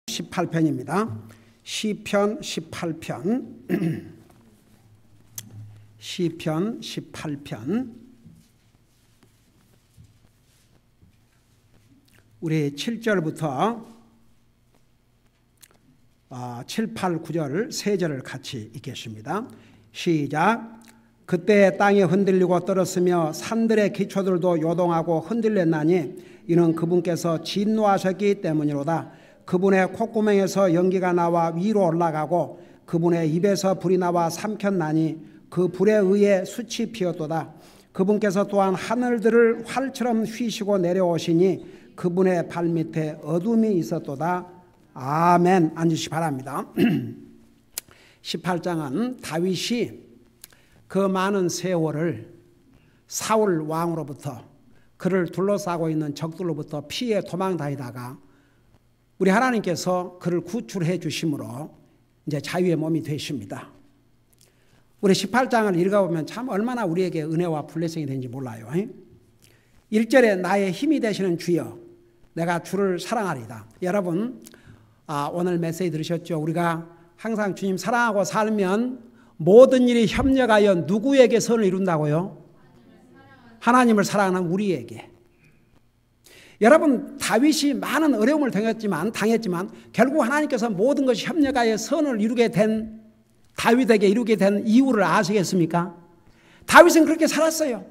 18편입니다. 시편 18편 시편 18편 우리 7절부터 7, 8, 9절 세 절을 같이 읽겠습니다. 시작. 그때 땅이 흔들리고 떨었으며 산들의 기초들도 요동하고 흔들렸나니 이는 그분께서 진노하셨기 때문이로다. 그분의 콧구멍에서 연기가 나와 위로 올라가고 그분의 입에서 불이 나와 삼켰나니 그 불에 의해 숯이 피었도다. 그분께서 또한 하늘들을 활처럼 휘시고 내려오시니 그분의 발밑에 어둠이 있었도다. 아멘. 앉으시기 바랍니다. 18장은 다윗이 그 많은 세월을 사울 왕으로부터 그를 둘러싸고 있는 적들로부터 피해 도망 다니다가 우리 하나님께서 그를 구출해 주심으로 이제 자유의 몸이 되십니다. 우리 18장을 읽어보면 참 얼마나 우리에게 은혜와 블레싱이 되는지 몰라요. 1절에 나의 힘이 되시는 주여 내가 주를 사랑하리다. 여러분 오늘 메시지 들으셨죠? 우리가 항상 주님 사랑하고 살면 모든 일이 협력하여 누구에게 선을 이룬다고요? 하나님을 사랑하는 우리에게. 여러분 다윗이 많은 어려움을 당했지만 결국 하나님께서 모든 것이 협력하여 선을 이루게 된 다윗에게 이루게 된 이유를 아시겠습니까? 다윗은 그렇게 살았어요.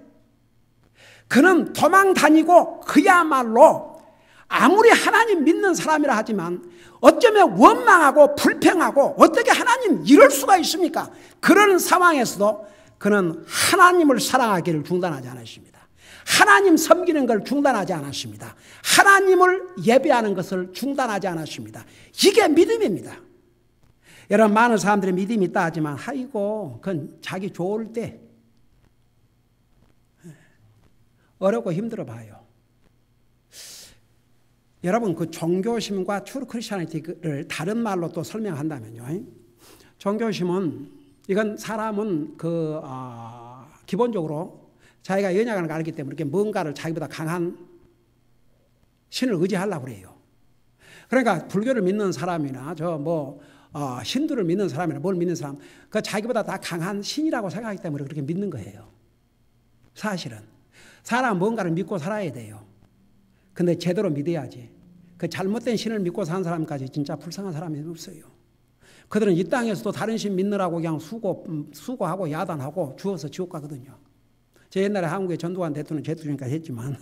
그는 도망 다니고 그야말로 아무리 하나님 믿는 사람이라 하지만 어쩌면 원망하고 불평하고 어떻게 하나님 이럴 수가 있습니까? 그런 상황에서도 그는 하나님을 사랑하기를 중단하지 않았습니다. 하나님 섬기는 걸 중단하지 않았습니다. 하나님을 예배하는 것을 중단하지 않았습니다. 이게 믿음입니다. 여러분 많은 사람들이 믿음이 있다 하지만 아이고 그건 자기 좋을 때 어렵고 힘들어 봐요. 여러분 그 종교심과 트루 크리스천리티를 다른 말로 또 설명한다면요. 종교심은 이건 사람은 기본적으로 자기가 연약함을 알기 때문에 이렇게 뭔가를 자기보다 강한 신을 의지하려고 그래요. 그러니까 불교를 믿는 사람이나 힌두를 믿는 사람이나 뭘 믿는 사람, 그 자기보다 다 강한 신이라고 생각하기 때문에 그렇게 믿는 거예요. 사실은 사람은 뭔가를 믿고 살아야 돼요. 근데 제대로 믿어야지. 그 잘못된 신을 믿고 사는 사람까지 진짜 불쌍한 사람이 없어요. 그들은 이 땅에서도 다른 신 믿느라고 그냥 수고하고 야단하고 죽어서 지옥 가거든요. 제 옛날에 한국의 전두환 대통령 제투니까 했지만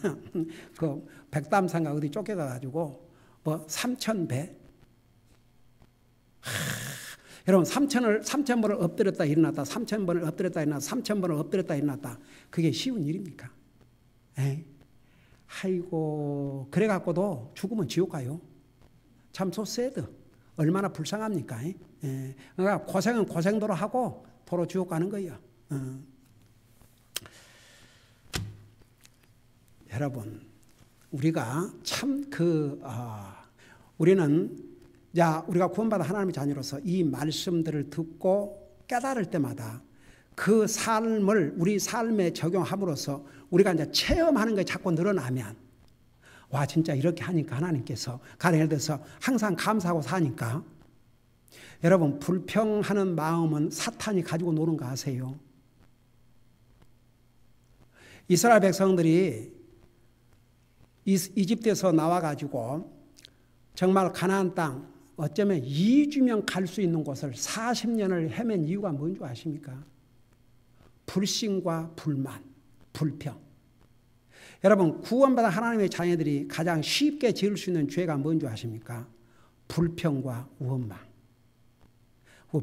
그 백담산가 어디 쫓겨가가지고 3,000배 여러분 3,000번을 엎드렸다 일어났다 3,000번을 엎드렸다 일어났다 3,000번을 엎드렸다 일어났다 그게 쉬운 일입니까? 아이고 그래갖고도 죽으면 지옥 가요. 참 소새드 얼마나 불쌍합니까? 그러니까 고생은 고생도로 하고 도로 지옥 가는 거예요. 여러분 우리가 참 우리는 우리가 구원받은 하나님의 자녀로서 이 말씀들을 듣고 깨달을 때마다 그 삶을 우리 삶에 적용함으로써 우리가 이제 체험하는 게 자꾸 늘어나면 와 진짜 이렇게 하니까 하나님께서 가령 예를 들어서 항상 감사하고 사니까 여러분 불평하는 마음은 사탄이 가지고 노는 거 아세요? 이스라엘 백성들이 이집트에서 나와가지고 정말 가나안 땅 어쩌면 2주면 갈 수 있는 곳을 40년을 헤맨 이유가 뭔지 아십니까? 불신과 불만, 불평. 여러분 구원받은 하나님의 자녀들이 가장 쉽게 지을 수 있는 죄가 뭔지 아십니까? 불평과 원망.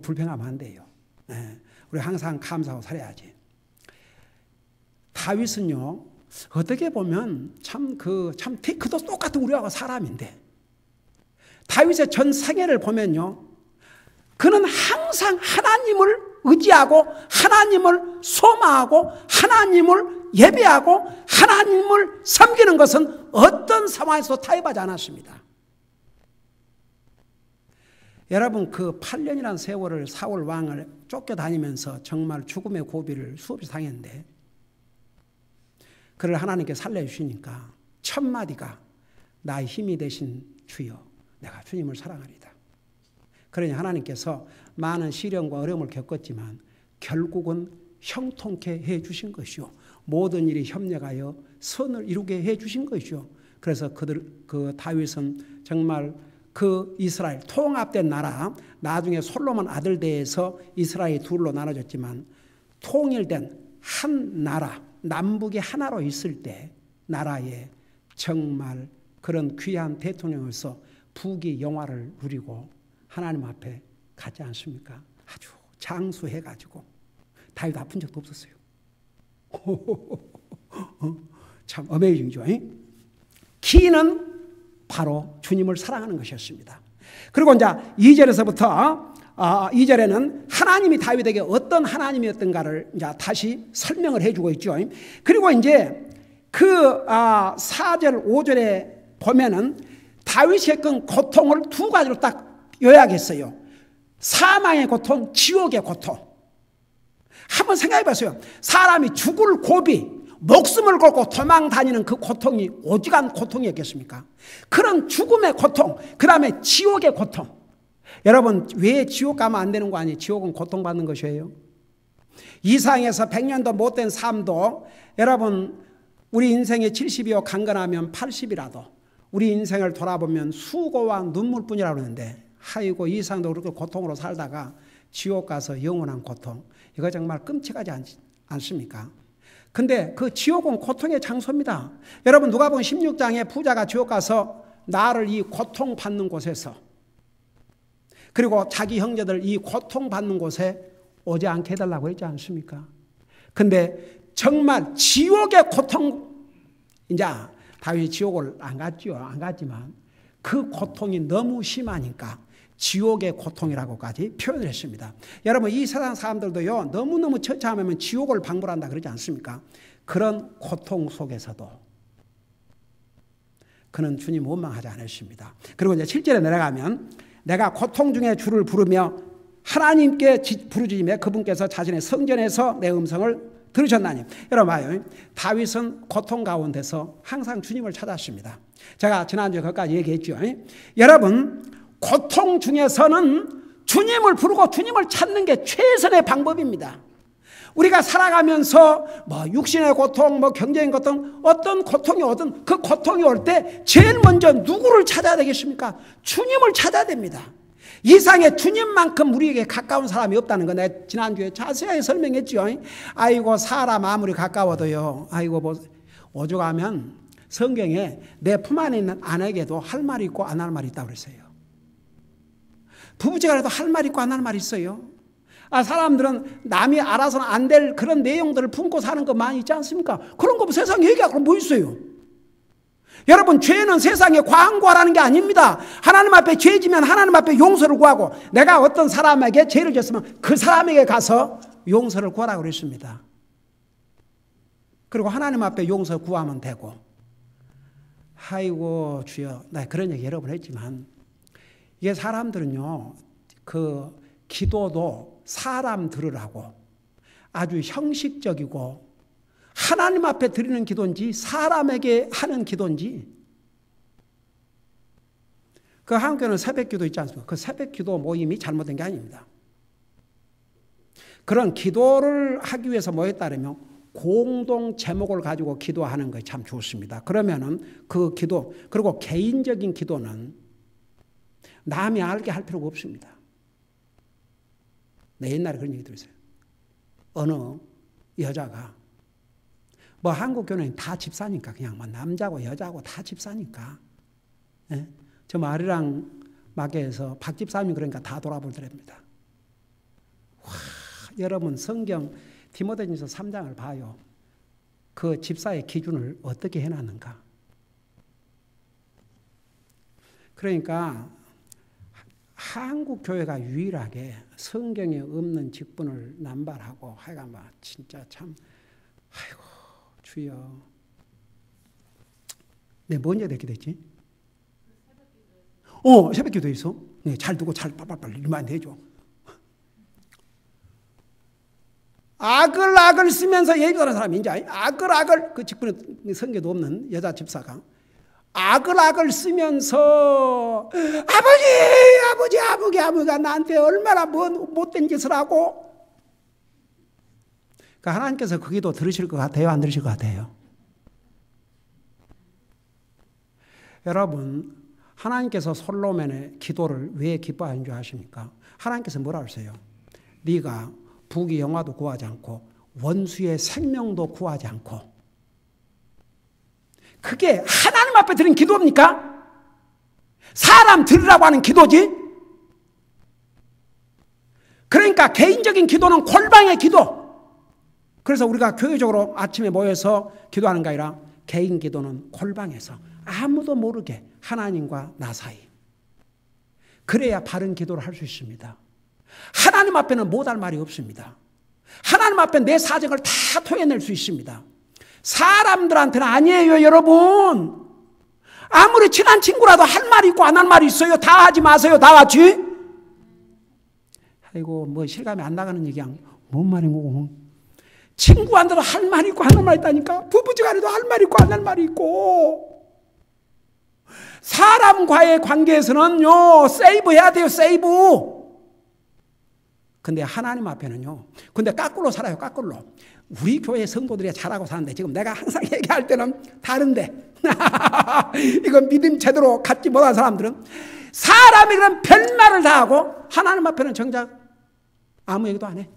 불평하면 안 돼요. 우리 항상 감사하고 살아야지. 다윗은요 어떻게 보면 그도 똑같은 우리하고 사람인데 다윗의 전 생애를 보면요 그는 항상 하나님을 의지하고 하나님을 소망하고 하나님을 예배하고 하나님을 섬기는 것은 어떤 상황에서도 타협하지 않았습니다. 여러분 그 8년이라는 세월을 사울 왕을 쫓겨다니면서 정말 죽음의 고비를 수없이 당했는데 그를 하나님께 살려주시니까 첫 마디가 나의 힘이 되신 주여 내가 주님을 사랑하리다. 그러니 하나님께서 많은 시련과 어려움을 겪었지만 결국은 형통케 해주신 것이요. 모든 일이 협력하여 선을 이루게 해주신 것이요. 그래서 그 다윗은 정말 그 이스라엘 통합된 나라, 나중에 솔로몬 아들대에서 이스라엘이 둘로 나눠졌지만 통일된 한 나라, 남북이 하나로 있을 때 나라에 정말 그런 귀한 대통령으로서 북이 영화를 누리고 하나님 앞에 가지 않습니까? 아주 장수해가지고 다윗 아픈 적도 없었어요. 참 어메이징이죠. 키는 바로 주님을 사랑하는 것이었습니다. 그리고 이제 2절에서부터 2절에는 하나님이 다윗에게 어떤 하나님이었던가를 이제 다시 설명을 해주고 있죠. 그리고 이제 그 4절, 5절에 보면은 다윗이 겪은 고통을 두 가지로 딱 요약했어요. 사망의 고통, 지옥의 고통. 한번 생각해 보세요. 사람이 죽을 고비, 목숨을 걸고 도망 다니는 그 고통이 오직한 고통이었겠습니까? 그런 죽음의 고통, 그 다음에 지옥의 고통. 여러분, 왜 지옥 가면 안 되는 거 아니에요? 지옥은 고통받는 것이에요. 이상에서 100년도 못된 삶도 여러분, 우리 인생의 70이요 강건하면 80이라도 우리 인생을 돌아보면 수고와 눈물뿐이라고 그러는데, 아이고 이상도 그렇게 고통으로 살다가 지옥 가서 영원한 고통, 이거 정말 끔찍하지 않습니까? 근데 그 지옥은 고통의 장소입니다. 여러분, 누가복음 16장에 부자가 지옥 가서 나를 이 고통받는 곳에서, 그리고 자기 형제들 이 고통받는 곳에 오지 않게 해달라고 했지 않습니까? 근데 정말 지옥의 고통, 이제 다윗이 지옥을 안 갔죠. 안 갔지만 그 고통이 너무 심하니까 지옥의 고통이라고까지 표현을 했습니다. 여러분, 이 세상 사람들도요, 너무너무 처참하면 지옥을 방불한다 그러지 않습니까? 그런 고통 속에서도 그는 주님 원망하지 않으십니다. 그리고 이제 7절에 내려가면 내가 고통 중에 주를 부르며 하나님께 부르짖으며 그분께서 자신의 성전에서 내 음성을 들으셨나니. 여러분 봐요. 다윗은 고통 가운데서 항상 주님을 찾았습니다. 제가 지난주에 그것까지 얘기했죠. 여러분, 고통 중에서는 주님을 부르고 주님을 찾는 게 최선의 방법입니다. 우리가 살아가면서 뭐 육신의 고통, 뭐 경제적인 고통, 어떤 고통이 오든 그 고통이 올 때 제일 먼저 누구를 찾아야 되겠습니까? 주님을 찾아야 됩니다. 이 세상에 주님만큼 우리에게 가까운 사람이 없다는 거 내가 지난주에 자세하게 설명했죠. 아이고 사람 아무리 가까워도요, 아이고 뭐 오죽하면 성경에 내 품 안에 있는 아내에게도 할 말이 있고 안 할 말이 있다고 그랬어요. 부부지간에도 할 말 있고 안 할 말 있어요. 사람들은 남이 알아서는 안 될 그런 내용들을 품고 사는 거 많이 있지 않습니까? 그런 거 세상에 얘기하고 뭐 있어요? 여러분, 죄는 세상에 광고하라는 게 아닙니다. 하나님 앞에 죄지면 하나님 앞에 용서를 구하고, 내가 어떤 사람에게 죄를 졌으면 그 사람에게 가서 용서를 구하라고 그랬습니다. 그리고 하나님 앞에 용서 구하면 되고. 아이고 주여, 나 그런 얘기 여러 번 했지만 이게 사람들은요, 그 기도도 사람 들으라고 아주 형식적이고, 하나님 앞에 드리는 기도인지 사람에게 하는 기도인지, 그 한국교회는 새벽기도 있지 않습니까? 그 새벽기도 모임이 잘못된 게 아닙니다. 그런 기도를 하기 위해서 모였다면 공동 제목을 가지고 기도하는 것이 참 좋습니다. 그러면은 그 기도, 그리고 개인적인 기도는 남이 알게 할 필요가 없습니다. 내 옛날에 그런 얘기 들었어요. 어느 여자가, 뭐 한국 교회는 다 집사니까, 그냥 뭐 남자고 여자고 다 집사니까, 예? 저 마리랑 마게에서 박 집사님이 그러니까 다 돌아보더랍니다. 와, 여러분 성경 디모데전서 3장을 봐요. 그 집사의 기준을 어떻게 해놨는가. 그러니까 한국 교회가 유일하게 성경에 없는 직분을 남발하고, 하여간 막 진짜 참, 아이고 주여. 내 뭔 얘기 됐지? 새벽 기도 있어. 네, 잘 두고 잘 빨빨빨 일만 해줘. 악을 쓰면서 예비하는 사람이 이제 악을 그 직분에 성경에도 없는 여자 집사가 악을 쓰면서 아버지가 나한테 얼마나 못된 짓을 하고, 그러니까 하나님께서 그 기도 들으실 것 같아요? 안 들으실 것 같아요? 여러분, 하나님께서 솔로몬의 기도를 왜 기뻐하는 줄 아십니까? 하나님께서 뭐라 하세요? 네가 부귀 영화도 구하지 않고 원수의 생명도 구하지 않고, 그게 하나님 앞에 드린 기도입니까? 사람 들으라고 하는 기도지. 그러니까 개인적인 기도는 골방의 기도. 그래서 우리가 교회적으로 아침에 모여서 기도하는 게 아니라 개인 기도는 골방에서 아무도 모르게 하나님과 나 사이. 그래야 바른 기도를 할 수 있습니다. 하나님 앞에는 못할 말이 없습니다. 하나님 앞에 내 사정을 다 토해낼 수 있습니다. 사람들한테는 아니에요, 여러분. 아무리 친한 친구라도 할 말이 있고 안 할 말이 있어요. 다 하지 마세요, 다 같이. 아이고, 뭐 실감이 안 나가는 얘기야. 뭔 말이고. 친구한테도 할 말이 있고 안 할 말이 있다니까. 부부지간에도 할 말이 있고 안 할 말이 있고. 사람과의 관계에서는요, 세이브 해야 돼요, 세이브. 근데 하나님 앞에는요, 근데 까꿀로 살아요, 까꿀로. 우리 교회 성도들이 잘하고 사는데, 지금 내가 항상 얘기할 때는 다른데, 이건 믿음 제대로 갖지 못한 사람들은 사람이 그런 별말을 다 하고 하나님 앞에는 정작 아무 얘기도 안 해.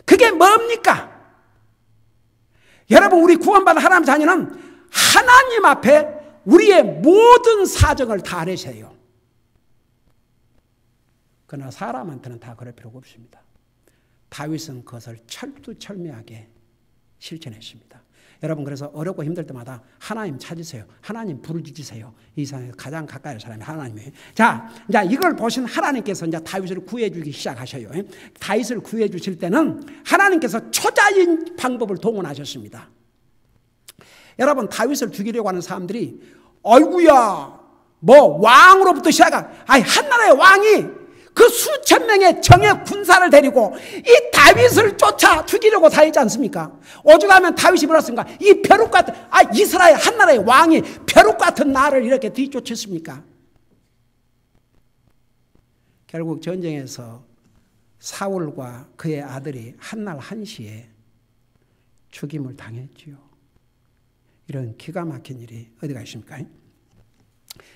그게 뭡니까? 여러분, 우리 구원받은 하나님 자녀는 하나님 앞에 우리의 모든 사정을 다 내세요. 그러나 사람한테는 다 그럴 필요가 없습니다. 다윗은 그것을 철두철미하게 실천했습니다. 여러분, 그래서 어렵고 힘들 때마다 하나님 찾으세요. 하나님 부르짖으세요. 이 세상에 가장 가까이 사람이 하나님이에요. 자, 이제 이걸 보신 하나님께서 이제 다윗을 구해주기 시작하셔요. 다윗을 구해주실 때는 하나님께서 초자인 방법을 동원하셨습니다. 여러분, 다윗을 죽이려고 하는 사람들이 어이구야, 뭐 왕으로부터 시작한, 한 나라의 왕이 그 수천 명의 정예 군사를 데리고 이 다윗을 쫓아 죽이려고 다니지 않습니까? 오죽하면 다윗이 뭐랬습니까? 이 벼룩 같은, 이스라엘 한 나라의 왕이 벼룩 같은 나를 이렇게 뒤쫓았습니까? 결국 전쟁에서 사울과 그의 아들이 한날 한시에 죽임을 당했지요. 이런 기가 막힌 일이 어디가 있습니까?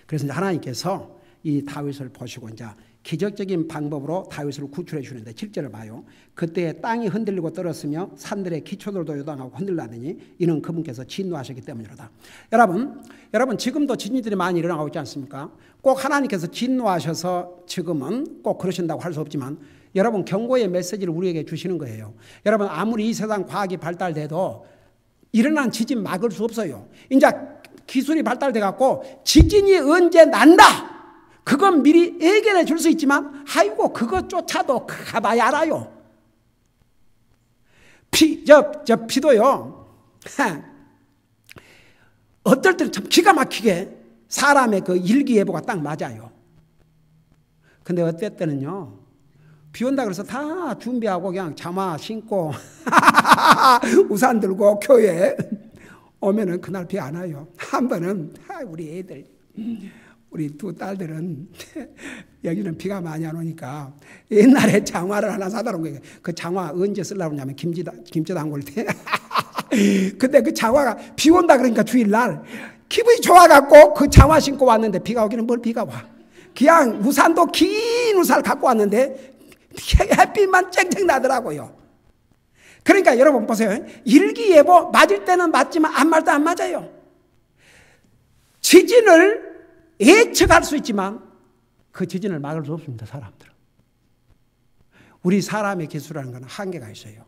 그래서 이제 하나님께서 이 다윗을 보시고 이제 기적적인 방법으로 다윗을 구출해 주는데 7절을 봐요. 그때 땅이 흔들리고 떨었으며 산들의 기초들도 요동하고 흔들나더니 이는 그분께서 진노하셨기 때문이로다. 여러분 지금도 진리들이 많이 일어나고 있지 않습니까? 꼭 하나님께서 진노하셔서 지금은 꼭 그러신다고 할 수 없지만 여러분 경고의 메시지를 우리에게 주시는 거예요. 여러분 아무리 이 세상 과학이 발달돼도 일어난 지진 막을 수 없어요. 이제 기술이 발달돼 갖고 지진이 언제 난다. 그건 미리 예견해 줄 수 있지만 아이고 그것조차도 가봐야 알아요. 비도요. 어떨 때는 참 기가 막히게 사람의 그 일기예보가 딱 맞아요. 근데 어떨 때는요. 비 온다 그래서 다 준비하고 그냥 자마 신고 우산 들고 교회 오면은 그날 비 안 와요. 한 번은 우리 애들 우리 두 딸들은 여기는 비가 많이 안 오니까 옛날에 장화를 하나 사다 놓은 거예요. 그 장화 언제 쓰려고 하냐면 김치 담글 때. 근데 그 장화가 비 온다 그러니까 주일날 기분이 좋아갖고 그 장화 신고 왔는데 비가 오기는 뭘 비가 와. 그냥 우산도 긴 우산을 갖고 왔는데 햇빛만 쨍쨍 나더라고요. 그러니까 여러분 보세요. 일기예보 맞을 때는 맞지만 안 맞을 때 안 맞아요. 지진을 예측할 수 있지만 그 지진을 막을 수 없습니다. 사람들은. 우리 사람의 기술이라는 건 한계가 있어요.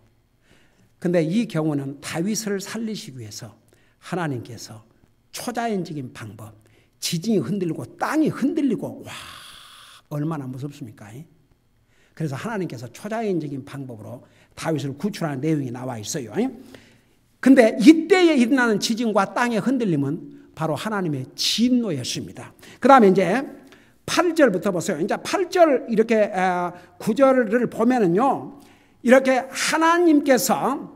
근데 이 경우는 다윗을 살리시기 위해서 하나님께서 초자연적인 방법, 지진이 흔들리고 땅이 흔들리고 와 얼마나 무섭습니까? 그래서 하나님께서 초자연적인 방법으로 다윗을 구출하는 내용이 나와 있어요. 근데 이때에 일어나는 지진과 땅의 흔들림은 바로 하나님의 진노였습니다. 그 다음에 이제 8절부터 보세요. 이제 8절 이렇게 9절을 보면은요, 이렇게 하나님께서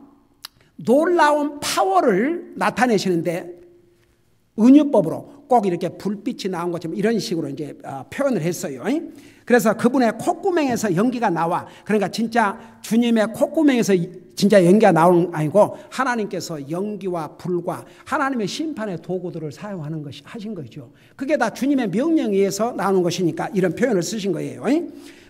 놀라운 파워를 나타내시는데 은유법으로 꼭 이렇게 불빛이 나온 것처럼 이런 식으로 이제 표현을 했어요. 그래서 그분의 콧구멍에서 연기가 나와. 그러니까 진짜 주님의 콧구멍에서 진짜 연기가 나오는 아니고 하나님께서 연기와 불과 하나님의 심판의 도구들을 사용하는 것이 하신 거죠. 그게 다 주님의 명령에 의해서 나오는 것이니까 이런 표현을 쓰신 거예요.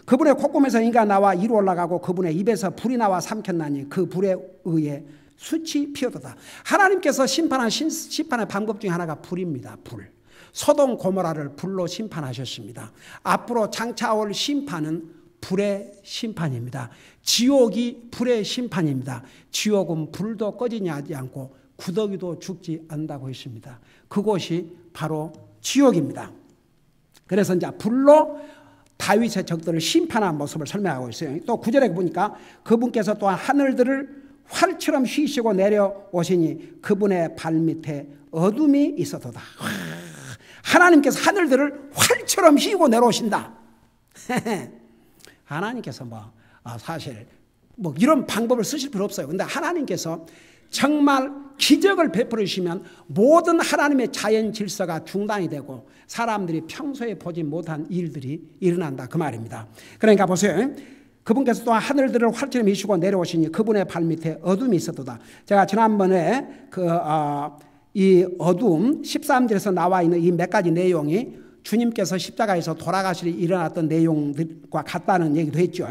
그분의 콧구멍에서 연기가 나와 위로 올라가고 그분의 입에서 불이 나와 삼켰나니 그 불에 의해 숯이 피어도다. 하나님께서 심판의 방법 중에 하나가 불입니다. 불. 소돔 고모라를 불로 심판하셨습니다. 앞으로 장차 올 심판은 불의 심판입니다. 지옥이 불의 심판입니다. 지옥은 불도 꺼지지 않고 구더기도 죽지 않는다고 했습니다. 그곳이 바로 지옥입니다. 그래서 이제 불로 다윗의 적들을 심판한 모습을 설명하고 있어요. 또 9절에 보니까 그분께서 또한 하늘들을 활처럼 휘시고 내려오시니 그분의 발밑에 어둠이 있어도다. 하나님께서 하늘들을 활처럼 휘고 내려오신다. 하나님께서 사실 이런 방법을 쓰실 필요 없어요. 근데 하나님께서 정말 기적을 베풀으시면 모든 하나님의 자연 질서가 중단이 되고 사람들이 평소에 보지 못한 일들이 일어난다 그 말입니다. 그러니까 보세요. 그분께서 또한 하늘들을 활처럼 휘시고 내려오시니 그분의 발밑에 어둠이 있었도다. 제가 지난번에 이 어둠 13절에서 나와 있는 이 몇 가지 내용이 주님께서 십자가에서 돌아가시리 일어났던 내용들과 같다는 얘기도 했죠.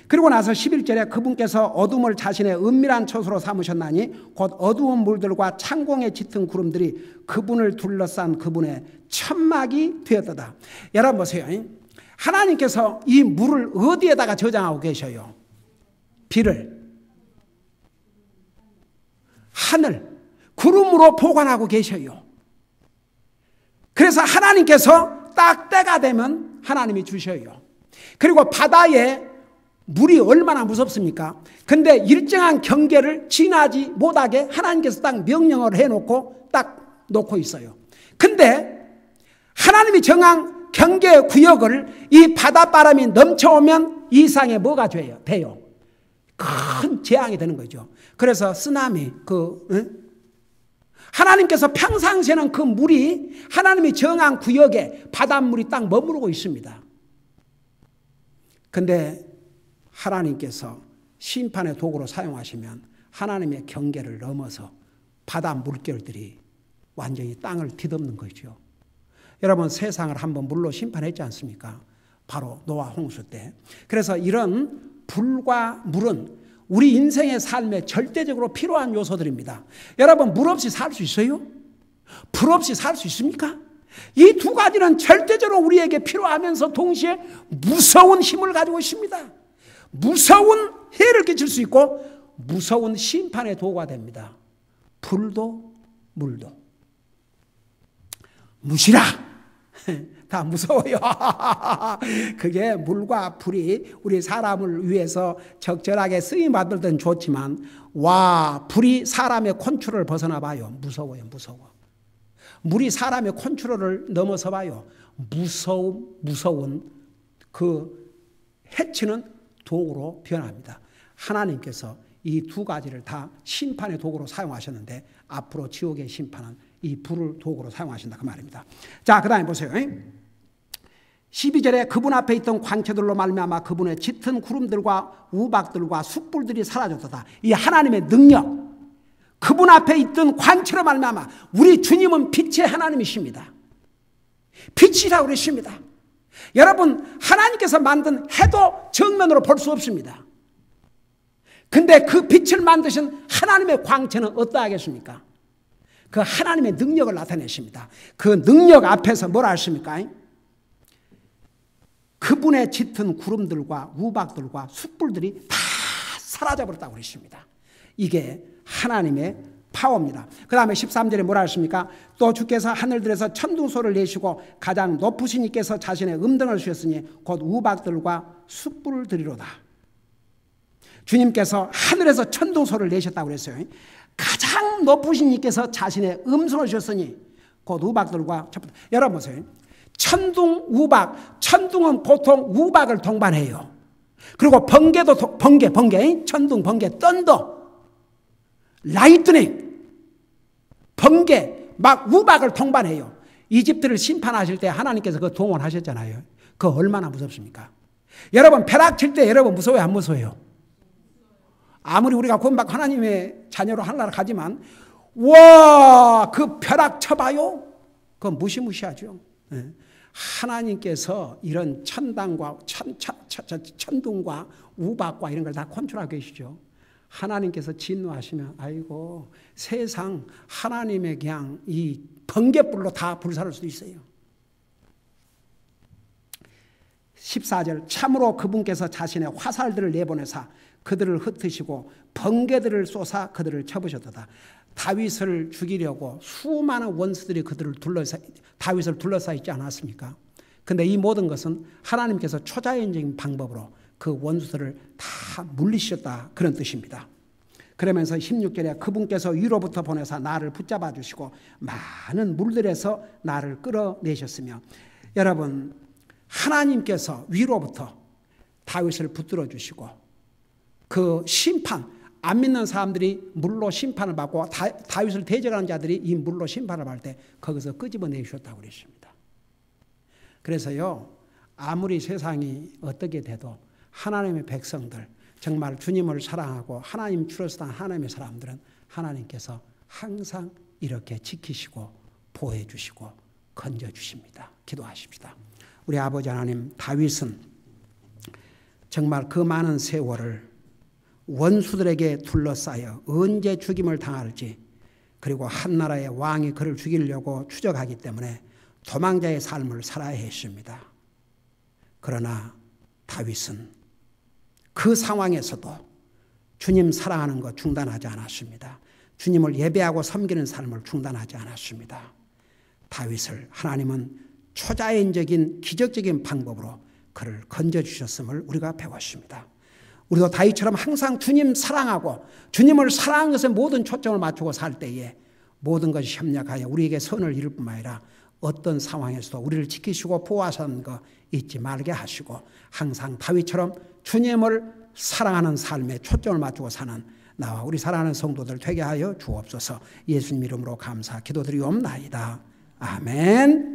그리고 나서 11절에 그분께서 어둠을 자신의 은밀한 처소로 삼으셨나니 곧 어두운 물들과 창공에 짙은 구름들이 그분을 둘러싼 그분의 천막이 되었도다. 여러분 보세요. 하나님께서 이 물을 어디에다가 저장하고 계셔요? 비를 하늘 구름으로 보관하고 계셔요. 그래서 하나님께서 딱 때가 되면 하나님이 주셔요. 그리고 바다에 물이 얼마나 무섭습니까? 근데 일정한 경계를 지나지 못하게 하나님께서 딱 명령을 해놓고 딱 놓고 있어요. 근데 하나님이 정한 경계 구역을 이 바닷바람이 넘쳐오면 이 이상에 뭐가 돼요? 큰 재앙이 되는 거죠. 그래서 쓰나미, 하나님께서 평상시에는 그 물이 하나님이 정한 구역에 바닷물이 딱 머무르고 있습니다. 근데 하나님께서 심판의 도구로 사용하시면 하나님의 경계를 넘어서 바다 물결들이 완전히 땅을 뒤덮는 거죠. 여러분 세상을 한번 물로 심판했지 않습니까? 바로 노아 홍수 때. 그래서 이런 불과 물은 우리 인생의 삶에 절대적으로 필요한 요소들입니다. 여러분 물 없이 살 수 있어요? 불 없이 살 수 있습니까? 이 두 가지는 절대적으로 우리에게 필요하면서 동시에 무서운 힘을 가지고 있습니다. 무서운 해를 끼칠 수 있고 무서운 심판의 도구가 됩니다. 불도 물도. 무시라. 다 무서워요. 그게 물과 불이 우리 사람을 위해서 적절하게 쓰임받을 땐 좋지만 불이 사람의 컨트롤을 벗어나 봐요. 무서워요. 무서워. 물이 사람의 컨트롤을 넘어서 봐요. 무서운 그 해치는 도구로 변합니다. 하나님께서 이 두 가지를 다 심판의 도구로 사용하셨는데 앞으로 지옥의 심판은 이 불을 도구로 사용하신다 그 말입니다. 자, 그 다음에 보세요. 12절에 그분 앞에 있던 광채들로 말미암아 그분의 짙은 구름들과 우박들과 숯불들이 사라졌다. 이 하나님의 능력, 그분 앞에 있던 광채로 말미암아 우리 주님은 빛의 하나님이십니다. 빛이라고 그러십니다. 여러분 하나님께서 만든 해도 정면으로 볼 수 없습니다. 근데 그 빛을 만드신 하나님의 광채는 어떠하겠습니까? 그 하나님의 능력을 나타내십니다. 그 능력 앞에서 뭐라 하십니까? 그분의 짙은 구름들과 우박들과 숯불들이 다 사라져버렸다고 그러십니다. 이게 하나님의 파워입니다. 그 다음에 13절에 뭐라 하십니까? 또 주께서 하늘들에서 천둥소를 내시고 가장 높으신 이께서 자신의 음등을 주셨으니 곧 우박들과 숯불을 드리로다. 주님께서 하늘에서 천둥소를 내셨다고 그랬어요. 가장 높으신 이께서 자신의 음성을 주셨으니 곧 우박들과 여러분 보세요. 천둥, 우박. 천둥은 보통 우박을 동반해요. 그리고 번개도 번개, 천둥, 번개, 썬더, 라이트닝, 번개, 막 우박을 통반해요. 이집트를 심판하실 때 하나님께서 그 동원하셨잖아요. 그거 얼마나 무섭습니까? 여러분 벼락 칠 때 여러분 무서워요, 안 무서워요? 아무리 우리가 구원받고 하나님의 자녀로 하늘나라 가지만 와, 그 벼락 쳐봐요? 그건 무시무시하죠. 하나님께서 이런 천당과 천둥과 우박과 이런 걸 다 컨트롤하고 계시죠. 하나님께서 진노하시면 아이고 세상 하나님의 그냥 이 번갯불로 다 불사를 수도 있어요. 14절 참으로 그분께서 자신의 화살들을 내보내사 그들을 흩으시고 번개들을 쏘사 그들을 쳐부셨도다. 다윗을 죽이려고 수많은 원수들이 다윗을 둘러싸 있지 않았습니까? 근데 이 모든 것은 하나님께서 초자연적인 방법으로 그 원수들을 다 물리셨다 그런 뜻입니다. 그러면서 16절에 그분께서 위로부터 보내사 나를 붙잡아 주시고 많은 물들에서 나를 끌어내셨으며 여러분 하나님께서 위로부터 다윗을 붙들어 주시고 그 심판 안 믿는 사람들이 물로 심판을 받고 다윗을 대적하는 자들이 이 물로 심판을 받을 때 거기서 끄집어내셨다고 그랬습니다. 그래서요 아무리 세상이 어떻게 돼도 하나님의 백성들 정말 주님을 사랑하고 하나님 트러스트한 하나님의 사람들은 하나님께서 항상 이렇게 지키시고 보호해 주시고 건져 주십니다. 기도하십시다. 우리 아버지 하나님 다윗은 정말 그 많은 세월을 원수들에게 둘러싸여 언제 죽임을 당할지 그리고 한 나라의 왕이 그를 죽이려고 추적하기 때문에 도망자의 삶을 살아야 했습니다. 그러나 다윗은 그 상황에서도 주님 사랑하는 것 중단하지 않았습니다. 주님을 예배하고 섬기는 삶을 중단하지 않았습니다. 다윗을 하나님은 초자연적인 기적적인 방법으로 그를 건져주셨음을 우리가 배웠습니다. 우리도 다윗처럼 항상 주님 사랑하고 주님을 사랑하는 것에 모든 초점을 맞추고 살 때에 모든 것이 협력하여 우리에게 선을 이룰 뿐만 아니라 어떤 상황에서도 우리를 지키시고 보호하시는 거 잊지 말게 하시고 항상 다윗처럼 주님을 사랑하는 삶에 초점을 맞추고 사는 나와 우리 사랑하는 성도들 되게 하여 주옵소서. 예수님 이름으로 감사 기도드리옵나이다. 아멘.